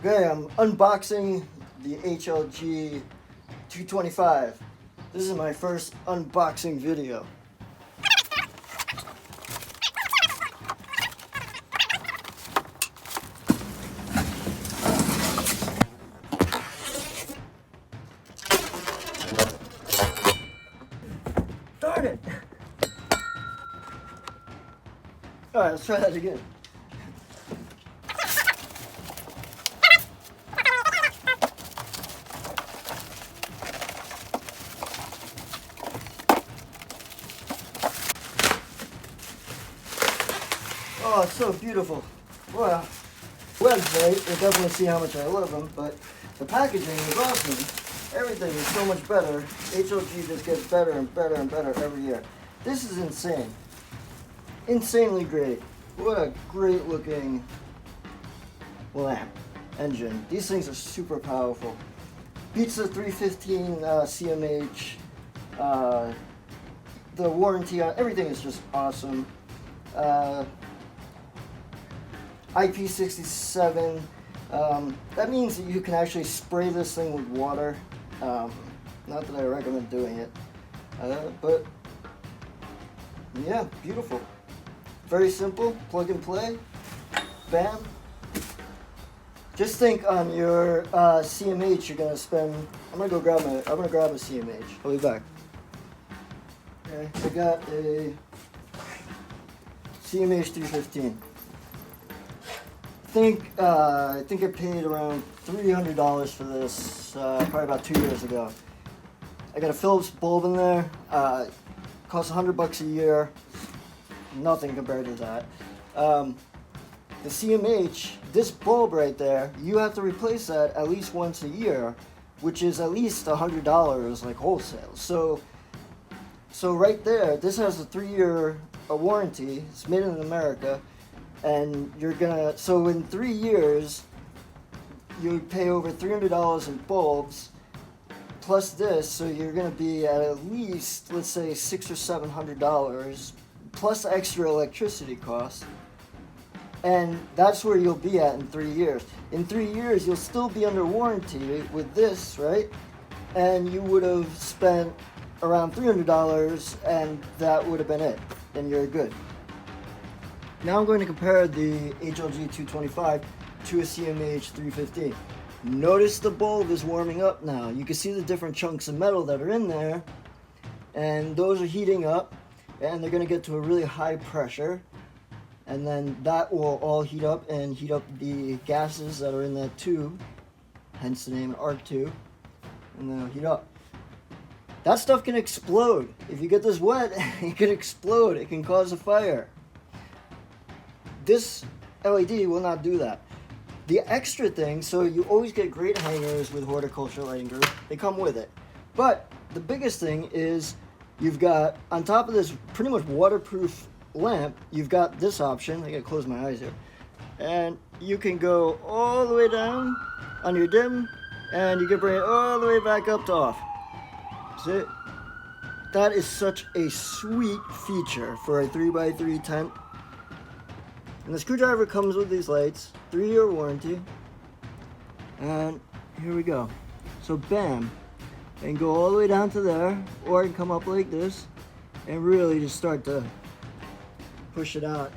Okay, I'm unboxing the HLG 225. This is my first unboxing video. Darn it! Alright, let's try that again. Oh, it's so beautiful. Well, website, you'll definitely see how much I love them, but the packaging is awesome. Everything is so much better. HLG just gets better and better and better every year. This is insane. Insanely great. What a great looking lamp engine. These things are super powerful. Beats the 315 CMH. The warranty on everything is just awesome. IP67. That means that you can actually spray this thing with water. Not that I recommend doing it, but yeah, beautiful. Very simple, plug and play, bam. Just think on your CMH, you're gonna spend. I'm gonna grab a CMH. I'll be back. Okay, I got a CMH 315. I think I paid around $300 for this probably about 2 years ago. I got a Philips bulb in there. Costs $100 a year. Nothing compared to that. The CMH, this bulb right there, you have to replace that at least once a year, which is at least $100 like wholesale. So right there, this has a 3-year warranty. It's made in America. And you're gonna, so in 3 years, you pay over $300 in bulbs, plus this, so you're gonna be at least, let's say, $600 or $700, plus extra electricity costs. And that's where you'll be at in 3 years. In 3 years, you'll still be under warranty with this, right? And you would have spent around $300, and that would have been it. Then you're good. Now I'm going to compare the HLG 225 to a CMH 315. Notice the bulb is warming up now. You can see the different chunks of metal that are in there, and those are heating up, and they're going to get to a really high pressure, and then that will all heat up and heat up the gases that are in that tube, hence the name ARC tube, and then it'll heat up. That stuff can explode. If you get this wet, it can explode. It can cause a fire. This LED will not do that. The extra thing, so you always get great hangers with Horticulture Lighting Group. They come with it. But the biggest thing is you've got, on top of this pretty much waterproof lamp, you've got this option. I gotta close my eyes here. And you can go all the way down on your dim, and you can bring it all the way back up to off. See it? That is such a sweet feature for a 3x3 tent. And the screwdriver comes with these lights, 3-year warranty, and here we go. So bam, and go all the way down to there, or I can come up like this, and really just start to push it out.